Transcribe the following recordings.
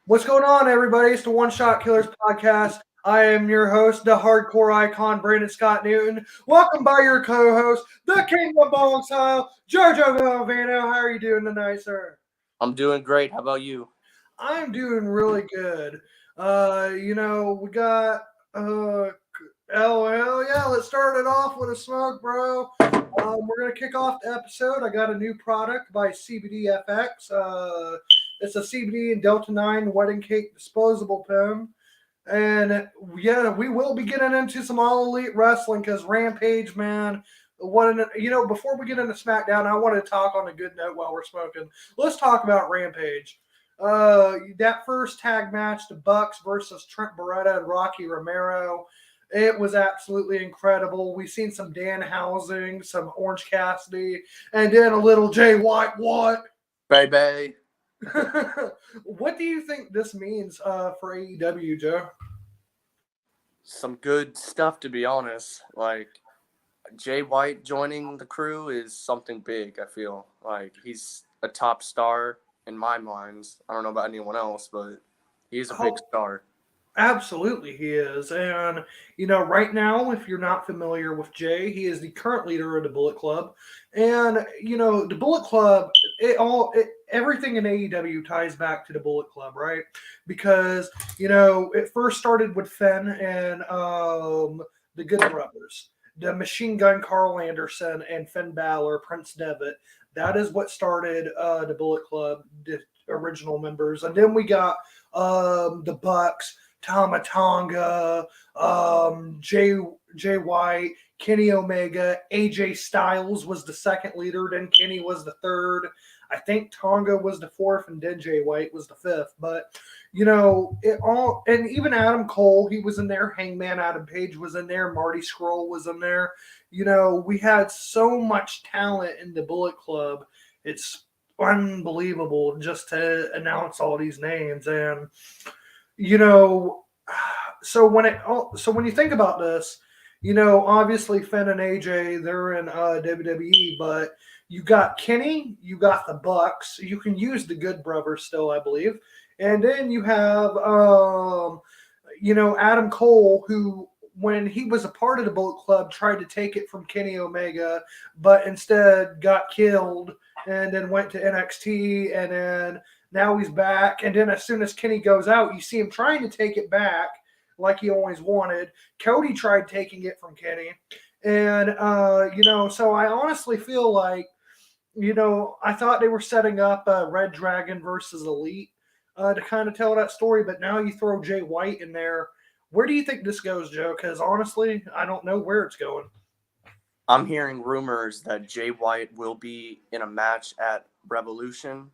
What's going on, everybody? It's the One Shot Killers podcast. I am your host, the hardcore icon, Brandon Scott Newton. Welcome by your co-host, the King of Bong Style, Jojo Galvano. How are you doing tonight, sir? I'm doing great. How about you? I'm doing really good. We got hell yeah. Let's start it off with a smoke, bro. We're gonna kick off the episode. I got a new product by CBDFX. It's a CBD and Delta 9 wedding cake disposable pen. And yeah, we will be getting into some All Elite Wrestling because Rampage, man. Before we get into SmackDown, I want to talk on a good note while we're smoking. Let's talk about Rampage. That first tag match, the Bucks versus Trent Baretta and Rocky Romero. It was absolutely incredible. We've seen some Dan Housing, some Orange Cassidy, and then a little Jay White. What? Baby. What do you think this means for AEW, Joe? Some good stuff, to be honest. Like, Jay White joining the crew is something big, I feel. Like, he's a top star in my mind. I don't know about anyone else, but he's a big star. Absolutely, he is. And, right now, if you're not familiar with Jay, he is the current leader of the Bullet Club. And, the Bullet Club, everything in AEW ties back to the Bullet Club, right? Because, it first started with Finn and the Good Brothers. The Machine Gun Carl Anderson and Finn Balor, Prince Devitt. That is what started the Bullet Club, the original members. And then we got the Bucks, Tama Tonga, Jay White, Kenny Omega, AJ Styles was the second leader, then Kenny was the third. I think Tonga was the fourth, and then Jay White was the fifth. But it all, and even Adam Cole, he was in there. Hangman Adam Page was in there. Marty Scurll was in there. We had so much talent in the Bullet Club. It's unbelievable just to announce all these names. And so when you think about this, obviously Finn and AJ, they're in WWE, but you got Kenny, you got the Bucks, you can use the Good Brothers still, I believe, and then you have Adam Cole, who when he was a part of the Bullet Club tried to take it from Kenny Omega, but instead got killed and then went to NXT, and then now he's back. And then as soon as Kenny goes out, you see him trying to take it back like he always wanted. Cody tried taking it from Kenny. And, so I honestly feel like, I thought they were setting up Red Dragon versus Elite to kind of tell that story. But now you throw Jay White in there. Where do you think this goes, Joe? Because honestly, I don't know where it's going. I'm hearing rumors that Jay White will be in a match at Revolution.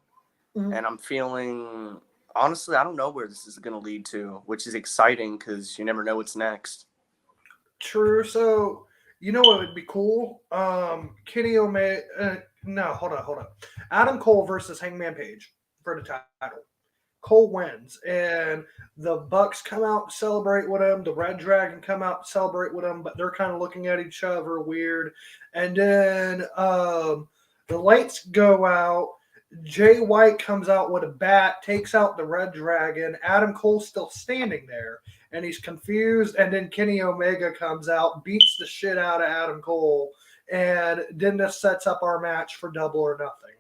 Mm-hmm. And I'm feeling, honestly, I don't know where this is going to lead to, which is exciting because you never know what's next. True. So, what would be cool? Kenny Omega, hold on. Adam Cole versus Hangman Page for the title. Cole wins, and the Bucks come out to celebrate with him. The Red Dragon come out to celebrate with him, but they're kind of looking at each other weird. And then the lights go out. Jay White comes out with a bat, takes out the Red Dragon. Adam Cole's still standing there, and he's confused. And then Kenny Omega comes out, beats the shit out of Adam Cole, and then this sets up our match for Double or Nothing.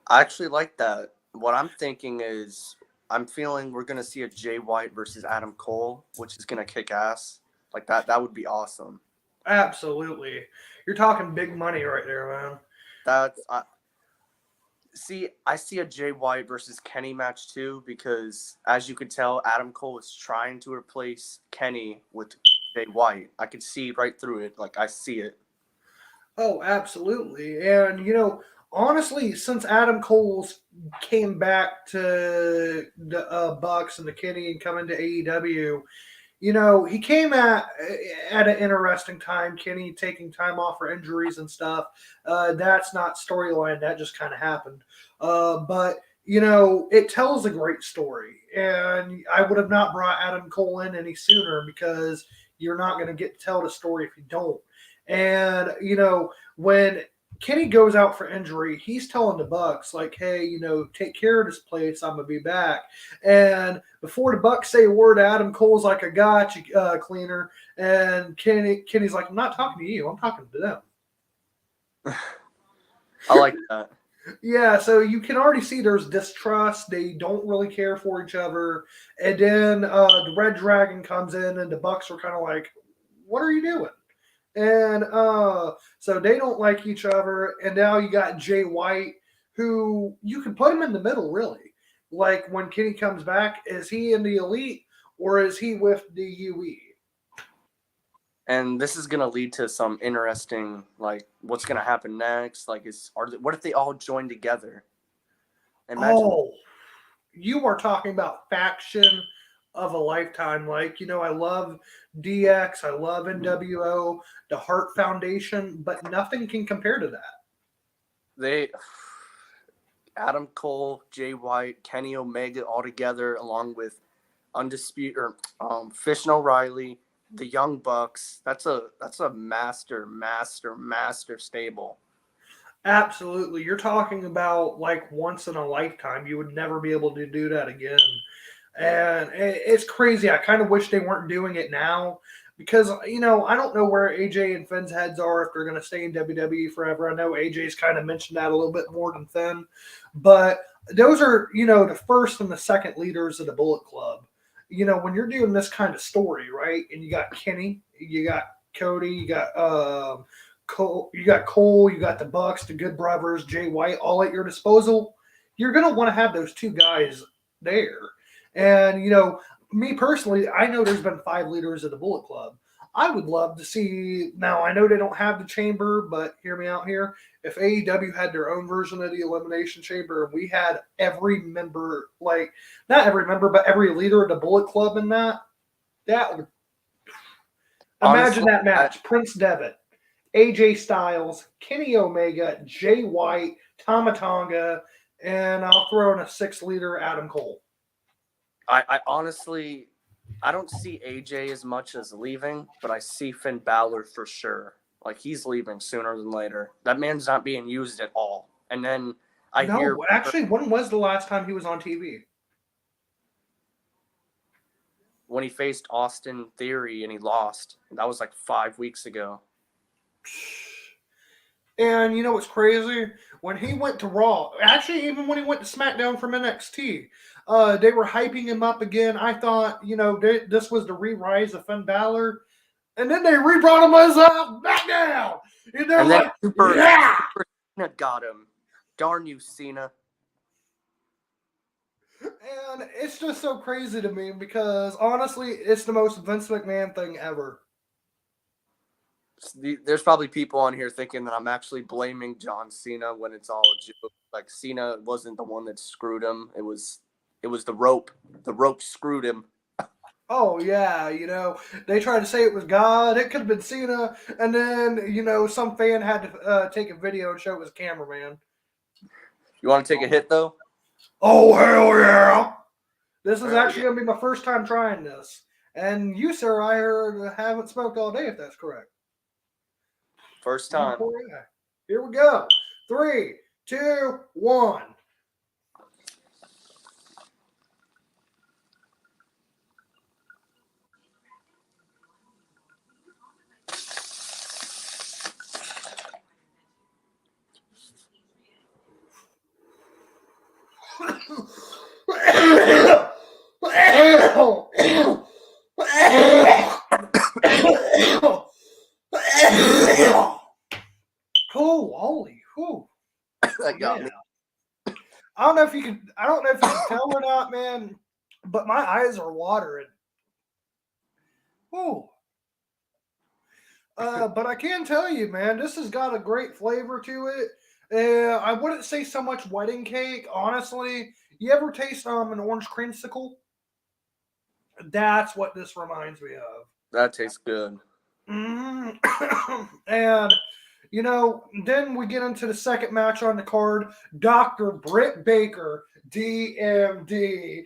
I actually like that. What I'm thinking is I'm feeling we're going to see a Jay White versus Adam Cole, which is going to kick ass. Like that. That would be awesome. Absolutely. You're talking big money right there, man. I see a Jay White versus Kenny match too, because as you could tell, Adam Cole is trying to replace Kenny with Jay White. I could see right through it. Like, I see it. Oh, absolutely. And, honestly, since Adam Cole came back to the Bucks and the Kenny and coming to AEW, he came at an interesting time. Kenny taking time off for injuries and stuff. That's not storyline. That just kind of happened. But, it tells a great story. And I would have not brought Adam Cole in any sooner because you're not going to get to tell the story if you don't. And, when Kenny goes out for injury. He's telling the Bucks, like, hey, you know, take care of this place. I'm going to be back. And before the Bucks say a word, Adam Cole's like, I got you, cleaner. And Kenny's like, I'm not talking to you. I'm talking to them. I like that. Yeah, so you can already see there's distrust. They don't really care for each other. And then the Red Dragon comes in, and the Bucks are kind of like, what are you doing? And so they don't like each other. And now you got Jay White, who you can put him in the middle, really. Like when Kenny comes back, is he in the Elite or is he with the UE? And this is gonna lead to some interesting, like, what's gonna happen next? Like, what if they all join together? Imagine. Oh, you are talking about faction of a lifetime. Like, you know, I love DX, I love NWO, the Hart Foundation, but nothing can compare to that. Adam Cole, Jay White, Kenny Omega all together, along with Fish and O'Reilly, the Young Bucks. That's a master stable. Absolutely. You're talking about like once in a lifetime. You would never be able to do that again. And it's crazy. I kind of wish they weren't doing it now because, you know, I don't know where AJ and Finn's heads are if they're going to stay in WWE forever. I know AJ's kind of mentioned that a little bit more than Finn. But those are, you know, the first and the second leaders of the Bullet Club. You know, when you're doing this kind of story, right? And you got Kenny, you got Cody, you got Cole, you got the Bucks, the Good Brothers, Jay White, all at your disposal. You're going to want to have those two guys there. And, you know, me personally, I know there's been 5 leaders of the Bullet Club. I would love to see, now I know they don't have the chamber, but hear me out here. If AEW had their own version of the Elimination Chamber and we had every member, like, not every member, but every leader of the Bullet Club in that would, imagine that match. Prince Devitt, AJ Styles, Kenny Omega, Jay White, Tama Tonga, and I'll throw in a 6th leader, Adam Cole. I honestly, I don't see AJ as much as leaving, but I see Finn Balor for sure. Like, he's leaving sooner than later. That man's not being used at all. And then actually, when was the last time he was on TV? When he faced Austin Theory and he lost. That was like 5 weeks ago. And you know what's crazy? When he went to Raw, actually even when he went to SmackDown from NXT, they were hyping him up again. I thought, you know, this was the re-rise of Finn Balor. And then they re-brought him as back down. And they're like, Super Cena got him. Darn you, Cena. And it's just so crazy to me because, honestly, it's the most Vince McMahon thing ever. There's probably people on here thinking that I'm actually blaming John Cena when it's all a joke. Like, Cena wasn't the one that screwed him. It was the rope. The rope screwed him. Oh, yeah, you know, they tried to say it was God. It could have been Cena. And then, you know, some fan had to take a video and show it was cameraman. You want to take a hit, though? Oh, hell yeah. This is actually going to be my first time trying this. And you, sir, I heard, haven't smoked all day, if that's correct. First time. Here we go. 3, 2, 1. Oh, holy, whew. That got me. I don't know if you can tell or not, man, but my eyes are watering. Whew. But I can tell you, man, this has got a great flavor to it. I wouldn't say so much wedding cake, honestly. You ever taste an orange creamsicle? That's what this reminds me of. That tastes good. And, you know, then we get into the second match on the card. Dr. Britt Baker, DMD,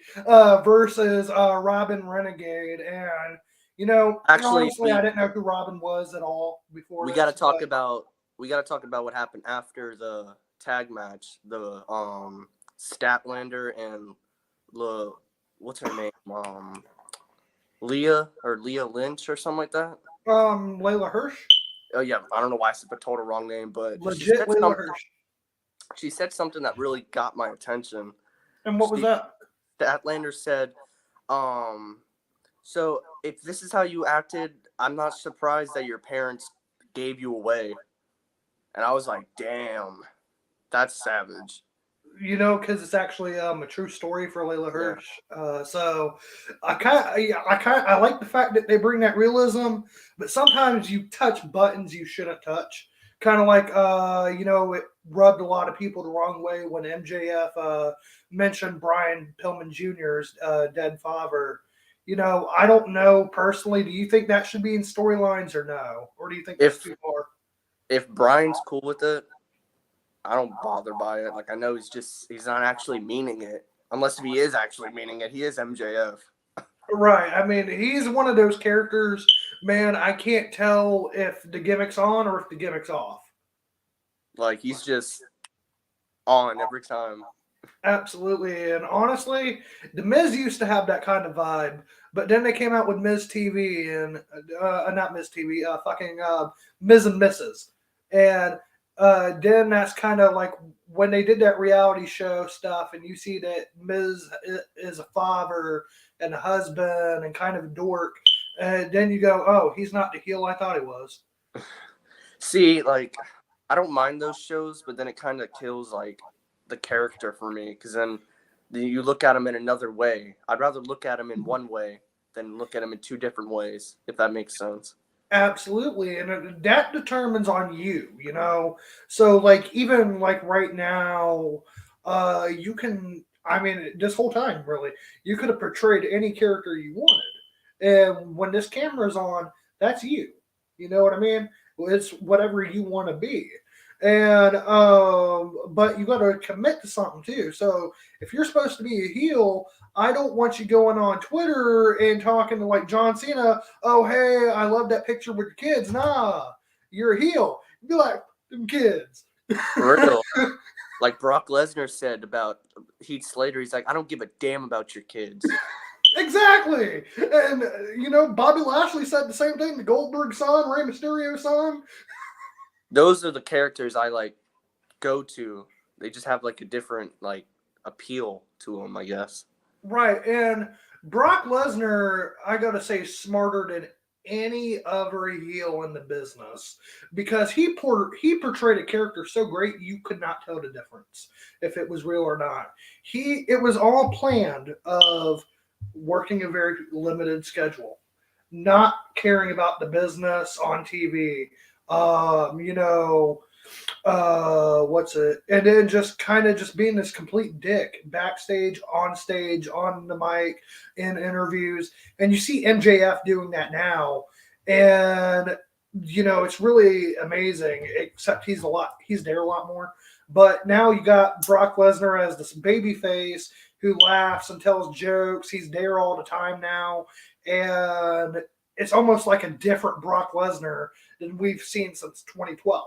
versus Robyn Renegade. And, you know, actually, honestly, I didn't know who Robyn was at all before. We got to talk about we got to talk about what happened after the tag match. The Statlander and what's her name? Leah Lynch or something like that. Layla Hirsch. Oh yeah, I don't know why I said the total wrong name, but Legit Layla Hirsch. She said something that really got my attention. And what was that? Statlander said, so if this is how you acted, I'm not surprised that your parents gave you away. And I was like, damn, that's savage. You know, because it's actually a true story for Layla Hirsch. Yeah. So I like the fact that they bring that realism, but sometimes you touch buttons you shouldn't touch. Kind of like, it rubbed a lot of people the wrong way when MJF mentioned Brian Pillman Jr.'s dead father. You know, I don't know personally. Do you think that should be in storylines or no? Or do you think that's too far? If Brian's cool with it, I don't bother by it. Like, I know he's not actually meaning it. Unless if he is actually meaning it. He is MJF. Right. I mean, he's one of those characters, man, I can't tell if the gimmick's on or if the gimmick's off. Like, he's just on every time. Absolutely. And honestly, The Miz used to have that kind of vibe. But then they came out with Miz TV and, not Miz TV, Miz and Mrs. And then that's kind of like when they did that reality show stuff and you see that Miz is a father and a husband and kind of a dork. And then you go, oh, he's not the heel I thought he was. See, like, I don't mind those shows, but then it kind of kills, like, the character for me. Because then you look at him in another way. I'd rather look at him in one way than look at him in two different ways, if that makes sense. Absolutely. And that determines on you, you know? So, like, even, like, right now, you can, I mean, this whole time, really, you could have portrayed any character you wanted. And when this camera's on, that's you. You know what I mean? It's whatever you want to be. And but you got to commit to something too. So if you're supposed to be a heel, I don't want you going on Twitter and talking to like John Cena. Oh, hey, I love that picture with your kids. Nah, you're a heel. Be like them kids. For real. Like Brock Lesnar said about Heath Slater, he's like, I don't give a damn about your kids. Exactly. And, Bobby Lashley said the same thing. The Goldberg son, Rey Mysterio son. Those are the characters I, like, go to. They just have, like, a different, like, appeal to them, I guess. Right. And Brock Lesnar, I got to say, smarter than any other heel in the business because he portrayed a character so great you could not tell the difference if it was real or not. It was all planned of working a very limited schedule, not caring about the business on TV, and then just kind of just being this complete dick backstage, on stage, on the mic, in interviews. And you see MJF doing that now. And, it's really amazing, except he's there a lot more. But now you got Brock Lesnar as this baby face who laughs and tells jokes. He's there all the time now. And it's almost like a different Brock Lesnar than we've seen since 2012.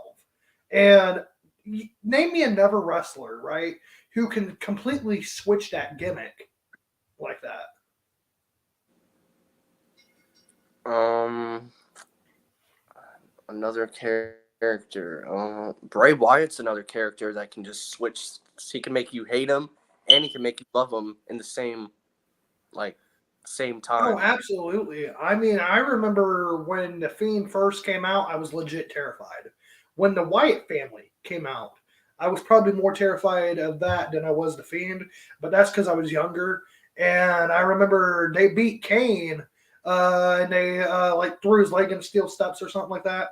And name me another wrestler, right, who can completely switch that gimmick like that. Another character. Bray Wyatt's another character that can just switch. He can make you hate him, and he can make you love him in the same time. Oh, absolutely. I mean, I remember when The Fiend first came out, I was legit terrified. When the Wyatt family came out, I was probably more terrified of that than I was The Fiend, but that's because I was younger. And I remember they beat Kane, and they threw his leg in steel steps or something like that.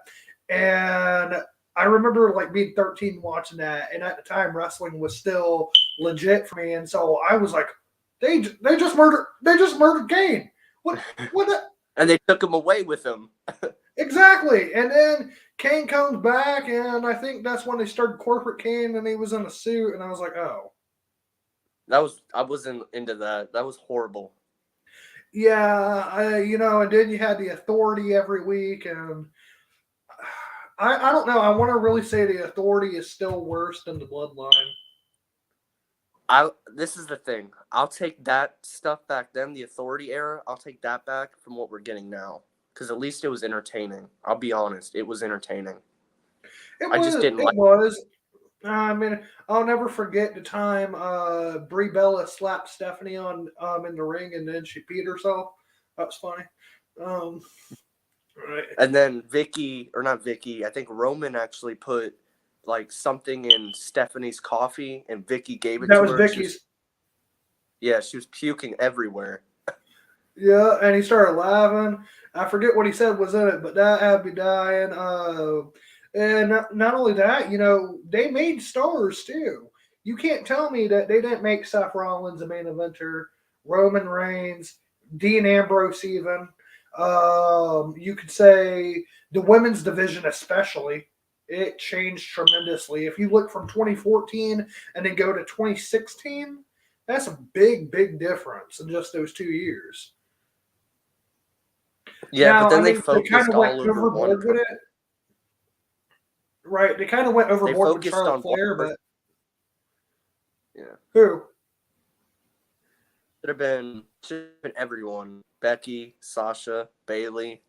And I remember being 13 watching that, and at the time wrestling was still legit for me, and so I was like, they just murdered Kane. What? And they took him away with them. Exactly. And then Kane comes back, and I think that's when they started corporate Kane, and he was in a suit, and I was like, oh. I wasn't into that. That was horrible. Yeah, and then you had the Authority every week, and I don't know. I want to really say the Authority is still worse than the Bloodline. This is the thing. I'll take that stuff back then, the Authority era. I'll take that back from what we're getting now, because at least it was entertaining. I'll be honest, it was entertaining. I just didn't like. It was. I mean, I'll never forget the time Brie Bella slapped Stephanie on in the ring, and then she peed herself. That was funny. Right. And then I think Roman actually put like something in Stephanie's coffee, and Vicky gave it to her. That was Vicky's. She was puking everywhere. Yeah, and he started laughing. I forget what he said was in it, but that had me dying. And not only that, they made stars too. You can't tell me that they didn't make Seth Rollins a main eventer, Roman Reigns, Dean Ambrose even. You could say the women's division especially. It changed tremendously. If you look from 2014 and then go to 2016, that's a big, big difference in just those 2 years. Yeah, now, but then they focused all over one with it. Right, they kind of went overboard with Charlotte Flair, but yeah, who? Should have been everyone. Becky, Sasha, Bayley.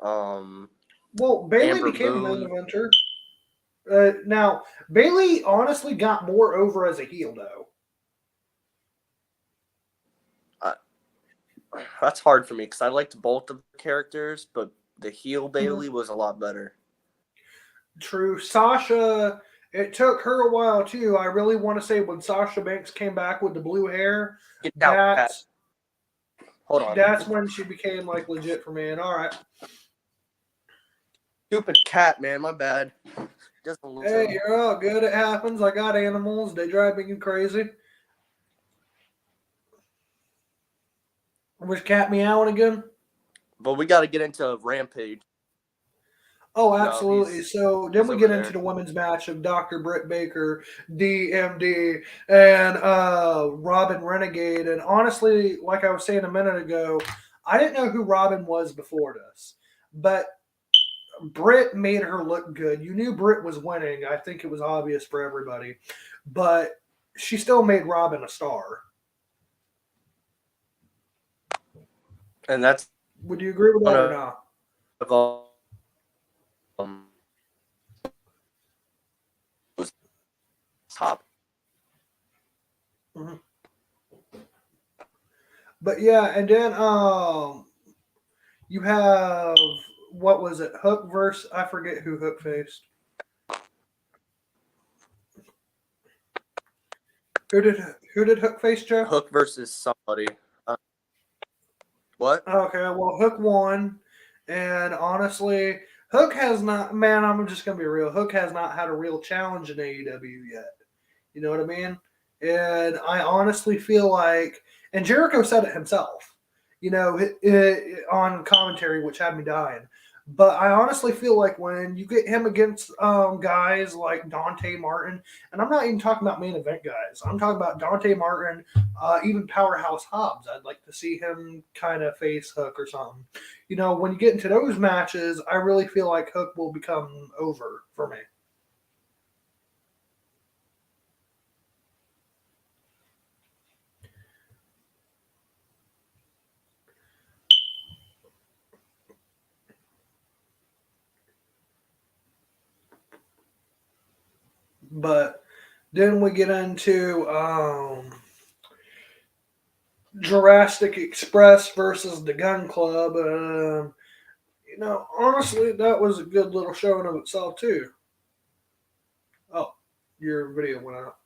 Well, Bayley became a main eventer. Now, Bayley honestly got more over as a heel, though. That's hard for me because I liked both of the characters, but the heel Bayley was a lot better. True. Sasha, it took her a while, too. I really want to say when Sasha Banks came back with the blue hair, hold on. That's when she became, like, legit for me. And all right. Stupid cat, man. My bad. Hey, you're all good. It happens. I got animals. They drive me crazy. Was cat meowing again? But we got to get into Rampage. Oh, absolutely. So then we get into the women's match of Dr. Britt Baker, DMD, and Robyn Renegade. And honestly, like I was saying a minute ago, I didn't know who Robyn was before this. But Britt made her look good. You knew Britt was winning. I think it was obvious for everybody. But she still made Robyn a star. And that's... Would you agree with that or not? Top. Mm-hmm. But yeah, and then you have, what was it, Hook versus, I forget who Hook faced. Who did Hook face, Joe? Hook versus somebody. What? Okay, well, Hook won, and honestly, Hook has not, man, I'm just going to be real, Hook has not had a real challenge in AEW yet. You know what I mean? And I honestly feel like, and Jericho said it himself, on commentary, which had me dying. But I honestly feel like when you get him against guys like Dante Martin, and I'm not even talking about main event guys. I'm talking about Dante Martin, even Powerhouse Hobbs. I'd like to see him kind of face Hook or something. When you get into those matches, I really feel like Hook will become over for me. But then we get into Jurassic Express versus the Gun Club. Honestly, that was a good little showing of itself, too. Oh, your video went out.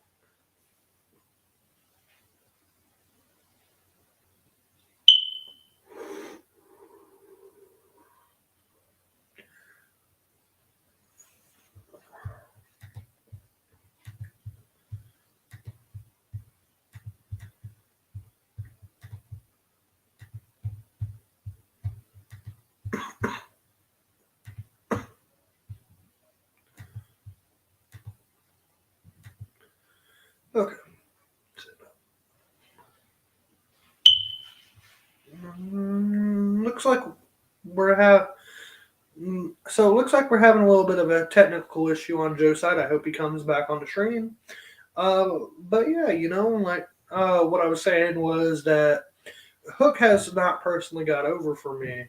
Okay. Looks like So it looks like we're having a little bit of a technical issue on Joe's side. I hope he comes back on the stream. But yeah, what I was saying was that Hook has not personally got over for me,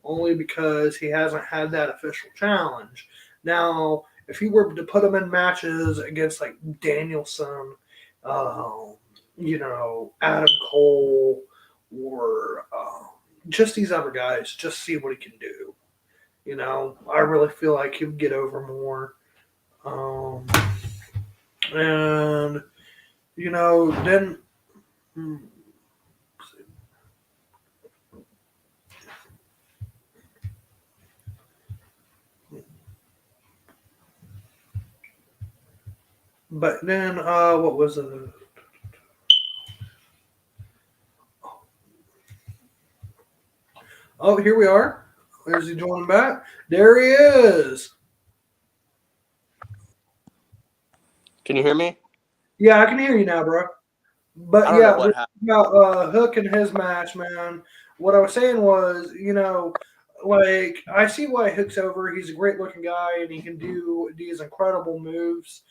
only because he hasn't had that official challenge. Now, if he were to put him in matches against like Danielson, um, Adam Cole, or just these other guys, just see what he can do. I really feel like he would get over more. And then. But then, what was it? Oh, here we are. Where's he joining back? There he is. Can you hear me? Yeah, I can hear you now, bro. I But don't know yeah, what happened. about Hook and his match, man. What I was saying was, like I see why Hook's over. He's a great looking guy, and he can do these incredible moves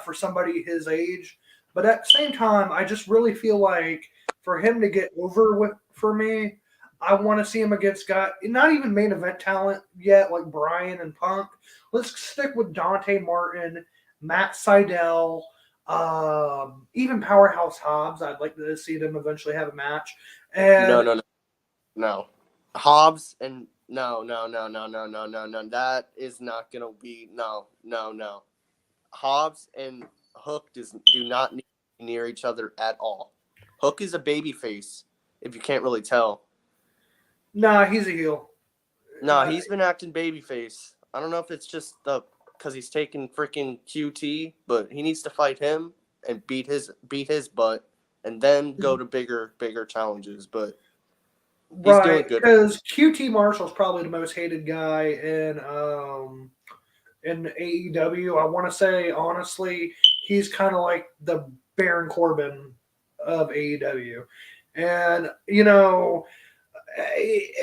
for somebody his age. But at the same time, I just really feel like for him to get over with for me, I want to see him against guys not even main event talent yet, like Bryan and Punk. Let's stick with Dante Martin, Matt Sydal. Even Powerhouse Hobbs, I'd like to see them eventually have a match. And No. Hobbs and no. That is not gonna be no. Hobbs and Hook do not need to be near each other at all. Hook is a baby face, if you can't really tell. nah, he's a heel. Nah, he's been acting babyface. I don't know if it's just because he's taking freaking QT, but he needs to fight him and beat his butt, and then go to bigger challenges. But he's doing Right, good. because QT Marshall's probably the most hated guy in AEW. I want to say honestly, he's kind of like the Baron Corbin of AEW, and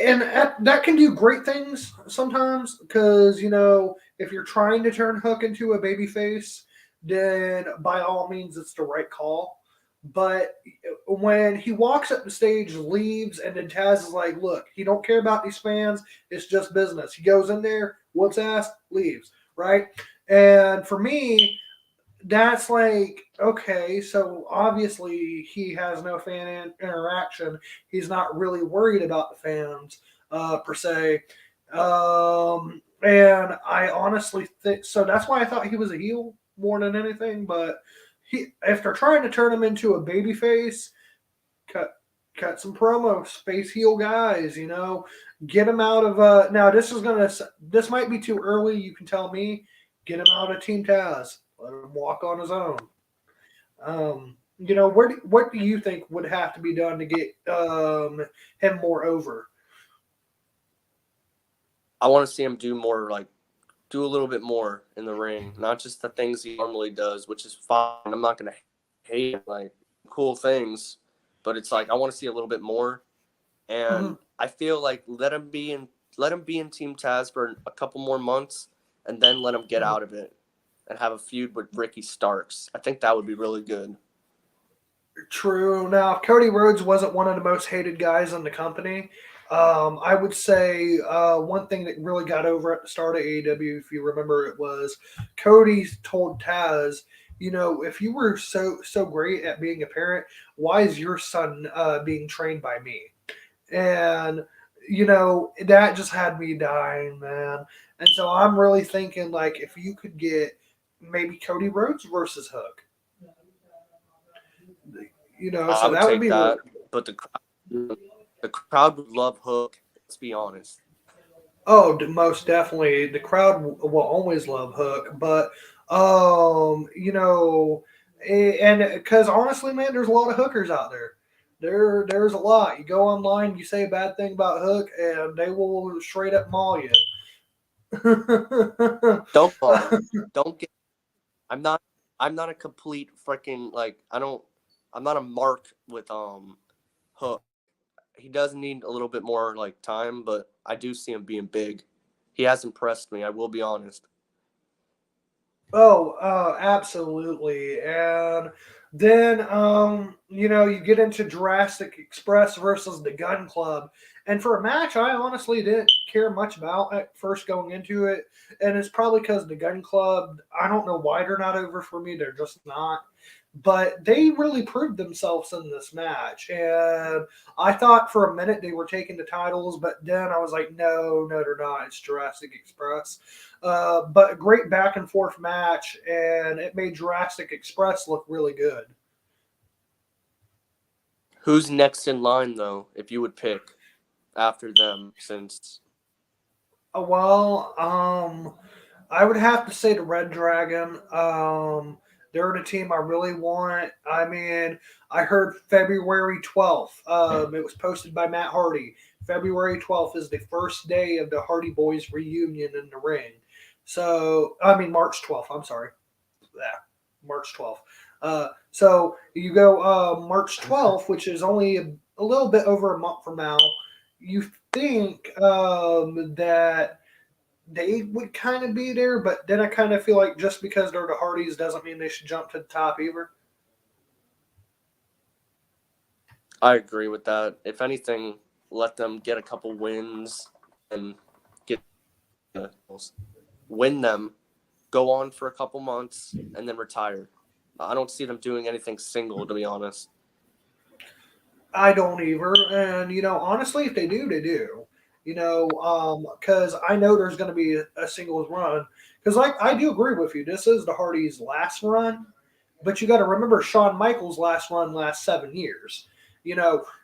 and that can do great things sometimes because if you're trying to turn Hook into a babyface, then by all means it's the right call. But when he walks up the stage, leaves, and then Taz is like, "Look, he don't care about these fans. It's just business." He goes in there, whoops ass, leaves. Right, and for me, that's like okay, so obviously he has no fan interaction. He's not really worried about the fans per se. And I honestly think so. That's why I thought he was a heel more than anything. But if they're trying to turn him into a baby face, cut some promos, face heel guys. Get him out of. Now this might be too early. You can tell me. Get him out of Team Taz. Let him walk on his own. What do you think would have to be done to get him more over? I want to see him do a little bit more in the ring, not just the things he normally does, which is fine. I'm not gonna hate cool things, but it's like I want to see a little bit more. And I feel like let him be in Team Taz for a couple more months, and then let him get out of it and have a feud with Ricky Starks. I think that would be really good. True. Now, if Cody Rhodes wasn't one of the most hated guys in the company, I would say one thing that really got over at the start of AEW, if you remember, it was Cody told Taz, if you were so great at being a parent, why is your son being trained by me? And that just had me dying, man. And so I'm really thinking like if you could get maybe Cody Rhodes versus Hook. I So would that would take be that, but the crowd would love Hook. Let's be honest. most definitely. The crowd will always love Hook, but and because honestly, man, there's a lot of hookers out there. There's a lot. You go online, you say a bad thing about Hook, and they will straight up maul you. Don't call him. Don't get. I'm not. I'm not a complete freaking I'm not a mark with Hook. He does need a little bit more time, but I do see him being big. he has impressed me. I will be honest. Oh, absolutely. And then, you get into Jurassic Express versus the Gun Club. And for a match, I honestly didn't care much about at first going into it. And it's probably because the Gun Club, I don't know why they're not over for me. They're just not. But they really proved themselves in this match. And I thought for a minute they were taking the titles, but then I was like, no, they're not. It's Jurassic Express. But a great back and forth match, and it made Jurassic Express look really good. Who's next in line, though, if you would pick after them, since... I would have to say the Red Dragon. They're the team I really want. I mean, I heard February 12th. It was posted by Matt Hardy. February 12th is the first day of the Hardy Boys reunion in the ring. So, I mean, March 12th. I'm sorry. Yeah, March 12th. So you go March 12th, which is only a little bit over a month from now. You think that they would kind of be there, but then I kind of feel like just because they're the Hardys doesn't mean they should jump to the top either. I agree with that. If anything, let them get a couple wins and win them, go on for a couple months, and then retire. I don't see them doing anything single, to be honest. I don't either. And, honestly, if they do, they do. Because I know there's going to be a singles run. Because, I do agree with you. This is the Hardys' last run. But you got to remember Shawn Michaels' last run lasts 7 years.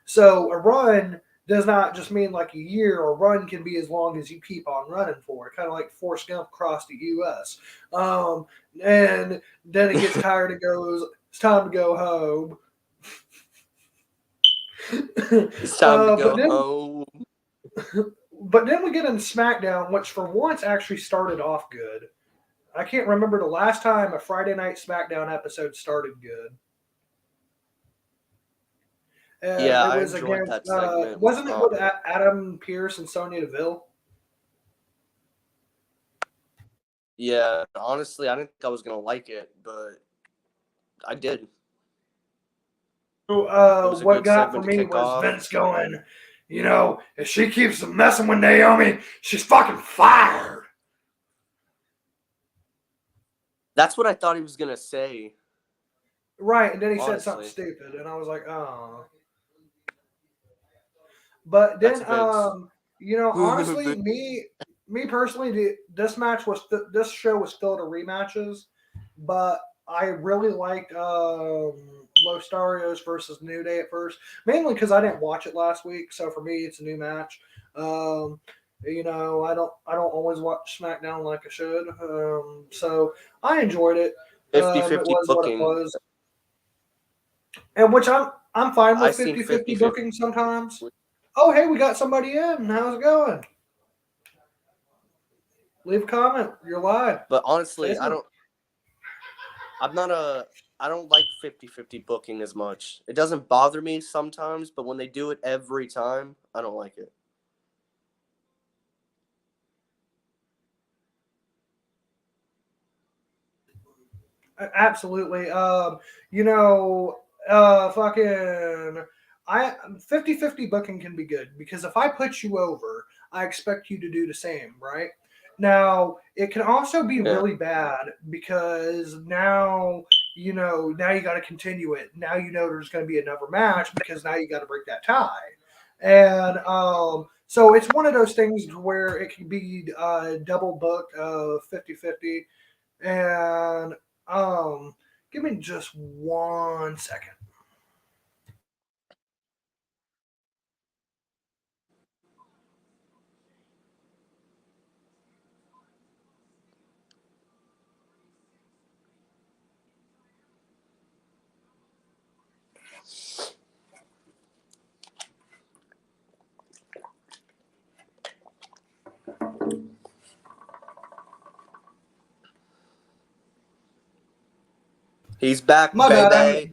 So a run does not just mean like a year. A run can be as long as you keep on running for. Kind of like Forrest Gump across the U.S. And then it gets tired and goes, it's time to go home. It's time to go home. But then we get into SmackDown, which for once actually started off good. I can't remember the last time a Friday night SmackDown episode started good. Yeah, it was I enjoyed against, that segment. wasn't it with Adam Pearce and Sonya Deville? Yeah, honestly, I didn't think I was going to like it, but I did. What got for me was Vince going, if she keeps messing with Naomi, she's fucking fired. That's what I thought he was going to say. Right, and then he said something stupid, and I was like, oh. But then, honestly, me personally, this show was filled with rematches, but I really liked Lotharios versus New Day at first, mainly because I didn't watch it last week, so for me, it's a new match. I don't always watch SmackDown like I should, so I enjoyed it. 50-50 it was booking. what it was, and which I'm fine with 50-50 booking sometimes. Oh, hey, we got somebody in. How's it going? Leave a comment. You're live. But honestly, I don't like 50-50 booking as much. It doesn't bother me sometimes, but when they do it every time, I don't like it. Absolutely. 50-50 booking can be good because if I put you over, I expect you to do the same, right? Now, it can also be really bad because now you got to continue it. Now there's going to be another match because now you got to break that tie. And so it's one of those things where it can be double booked 50-50. And give me just 1 second. He's back, My baby. bad.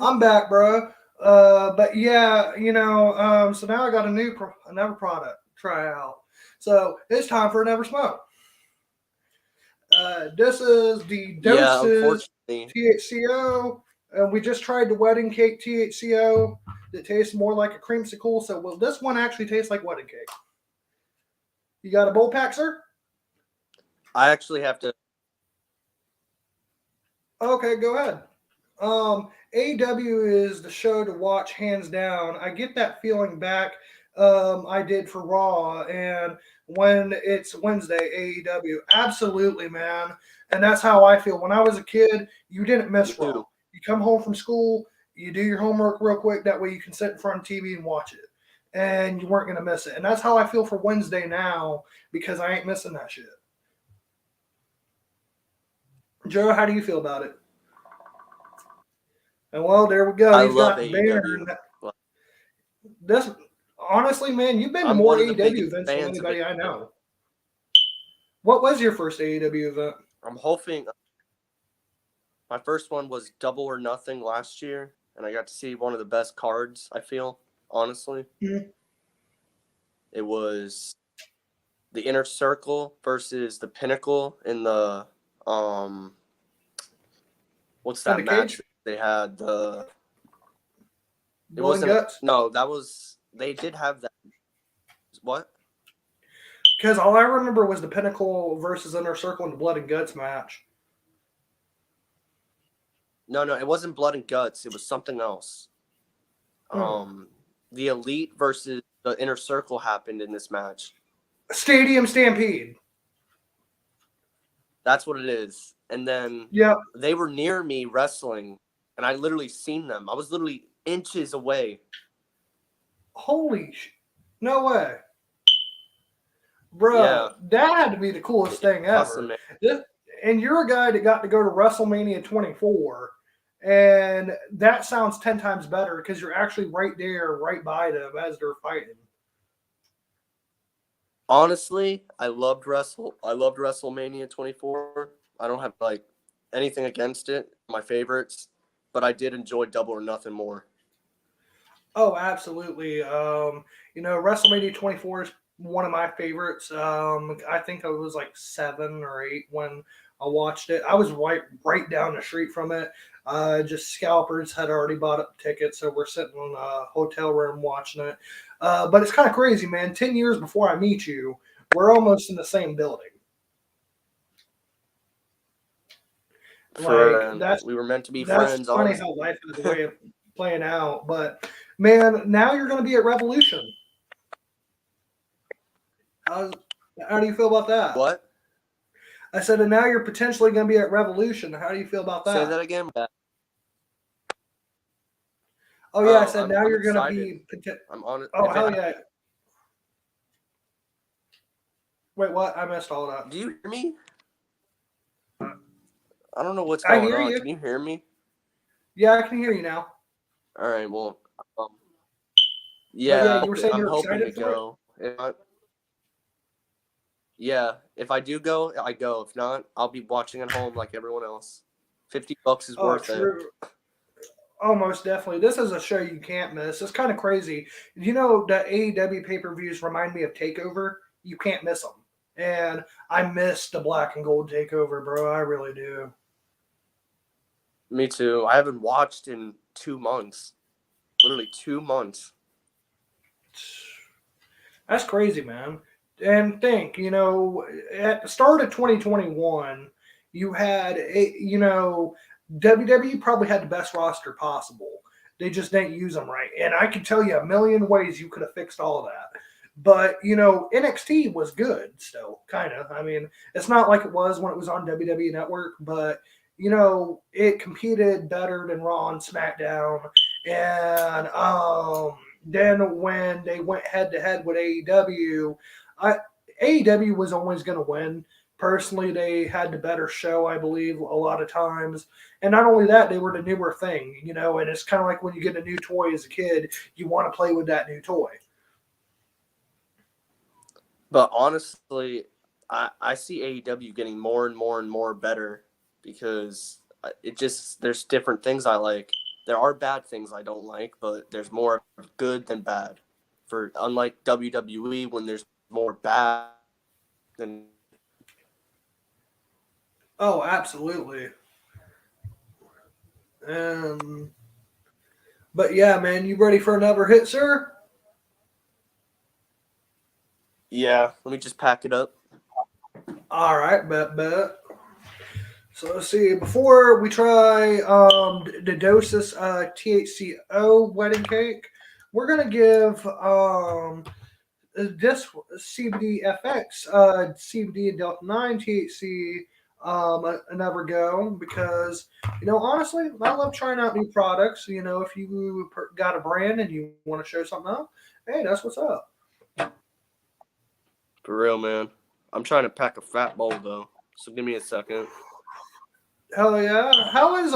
I'm back, bro. But yeah, so now I got another product try out. So it's time for another smoke. This is the Doses THCO. And we just tried the wedding cake THCO that tastes more like a creamsicle. So will this one actually taste like wedding cake? You got a bowl pack, sir? I actually have to. Okay, go ahead. AEW is the show to watch hands down. I get that feeling back I did for Raw, and when it's Wednesday, AEW. Absolutely, man. And that's how I feel. When I was a kid, you didn't miss Raw. You come home from school, you do your homework real quick, that way you can sit in front of TV and watch it. And you weren't going to miss it. And that's how I feel for Wednesday now, because I ain't missing that shit. Joe, how do you feel about it? And well, there we go. I He's love got AEW. This, honestly, man, you've been to more AEW events than anybody I know. What was your first AEW event? I'm hoping. My first one was Double or Nothing last year, and I got to see one of the best cards, I feel, honestly. Mm-hmm. It was the Inner Circle versus the Pinnacle in the what's that match cage? They had? Blood and Guts? No, that was, they did have that. What? Because all I remember was the Pinnacle versus Inner Circle in the Blood and Guts match. No, it wasn't Blood and Guts. It was something else. The Elite versus the Inner Circle happened in this match. Stadium Stampede. That's what it is. And then they were near me wrestling, and I literally seen them. I was literally inches away. Holy no way. Bro, yeah. That had to be the coolest thing ever. Awesome, and you're a guy that got to go to WrestleMania 24, and that sounds 10 times better because you're actually right there, right by them as they're fighting. Honestly, I loved WrestleMania 24. I don't have anything against it, my favorites, but I did enjoy Double or Nothing more. Oh, absolutely. WrestleMania 24 is one of my favorites. I think I was 7 or 8 when I watched it. I was right down the street from it. Just scalpers had already bought up tickets, so we're sitting in a hotel room watching it. But it's kind of crazy, man. 10 years before I meet you, we're almost in the same building. We were meant to be friends. That's funny how life is a way of playing out. But, man, now you're going to be at Revolution. How do you feel about that? What? I said, and now you're potentially going to be at Revolution. How do you feel about that? Say that again. Oh, yeah, I said now you're going to be... I'm on it. Oh, hell yeah. Wait, what? I missed all that. Do you hear me? I don't know what's going on. I hear you. Can you hear me? Yeah, I can hear you now. All right, well... yeah, you were saying I'm you're hoping excited to go. If I do go, I go. If not, I'll be watching at home like everyone else. $50 is worth it. Oh, most definitely. This is a show you can't miss. It's kind of crazy. You know that AEW pay-per-views remind me of TakeOver? You can't miss them. And I miss the black and gold TakeOver, bro. I really do. Me too. I haven't watched in 2 months. Literally 2 months. That's crazy, man. And think, at the start of 2021, you had, WWE probably had the best roster possible. They just didn't use them right. And I can tell you a million ways you could have fixed all of that. But, NXT was good still, kind of. I mean, it's not like it was when it was on WWE Network, but, it competed better than Raw and SmackDown. And then when they went head-to-head with AEW, AEW was always going to win. Personally, they had the better show, I believe, a lot of times. And not only that, they were the newer thing, and it's kind of like when you get a new toy as a kid, you want to play with that new toy. But honestly, I see AEW getting more and more and more better because there's different things I like. There are bad things I don't like, but there's more good than bad. For unlike WWE, when there's more bad than. Oh, absolutely. But yeah, man, you ready for another hit, sir? Yeah, let me just pack it up. All right, bet. So let's see. Before we try the Dosis THCO wedding cake, we're gonna give this CBD FX CBD and Delta 9 THC another go because honestly, I love trying out new products. If you got a brand and you want to show something up, hey, that's what's up. For real, man. I'm trying to pack a fat bowl though, so give me a second. Hell yeah! How is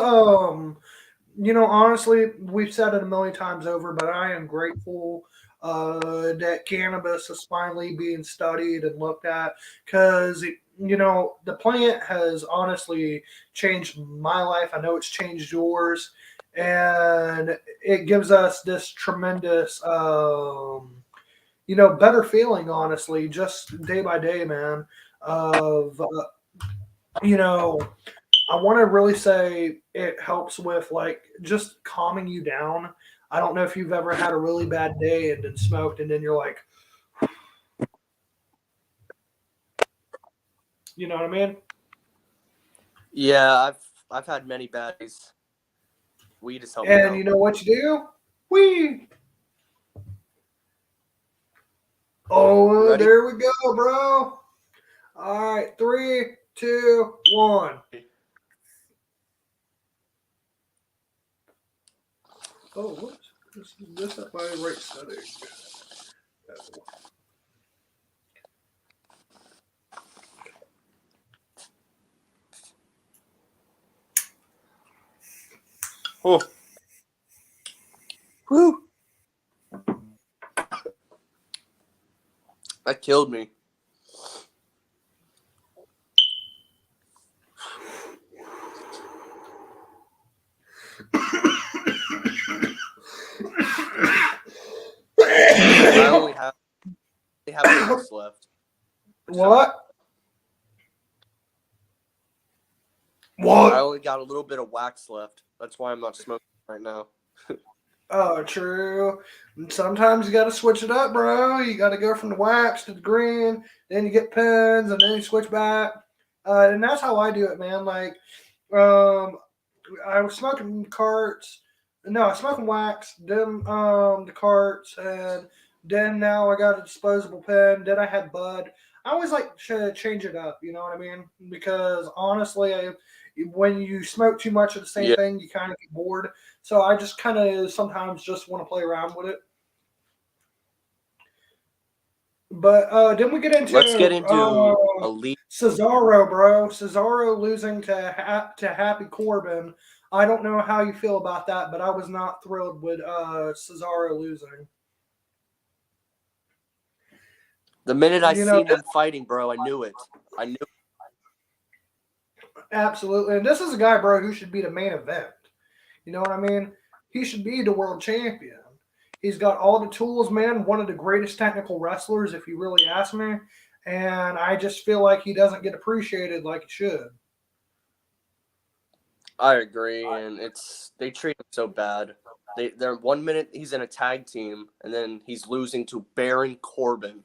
honestly, we've said it a million times over, but I am grateful that cannabis is finally being studied and looked at because, the plant has honestly changed my life. I know it's changed yours. And it gives us this tremendous, better feeling, honestly, just day by day, man, of, I want to really say it helps with like just calming you down. I don't know if you've ever had a really bad day and then smoked and then you're like, you know what I mean? Yeah, I've had many bad days. Weed has helped me And out. you know what you do? Weed. Oh, there we go, bro. All right, 3, 2, 1. Oh, whoops. This is my right setting. Oh. Woo. That killed me. I only have wax left. What? I What? only got a little bit of wax left. That's why I'm not smoking right now. Oh, true. Sometimes you got to switch it up, bro. You got to go from the wax to the green, then you get pins, and then you switch back. And that's how I do it, man. Like, I was smoking carts. No, I was smoking wax, then the carts, and then now I got a disposable pen. Then I had bud. I always like to change it up, you know what I mean? Because honestly, when you smoke too much of the same thing, you kind of get bored. So I just kind of sometimes just want to play around with it. But then we get into Let's get into Alliyah. Cesaro, bro. Cesaro losing to Happy Corbin. I don't know how you feel about that, but I was not thrilled with Cesaro losing. The minute I seen them fighting, bro, I knew it. I knew. Absolutely. And this is a guy, bro, who should be the main event. You know what I mean? He should be the world champion. He's got all the tools, man. One of the greatest technical wrestlers, if you really ask me. And I just feel like he doesn't get appreciated like he should. I agree, and they treat him so bad. They're 1 minute he's in a tag team, and then he's losing to Baron Corbin.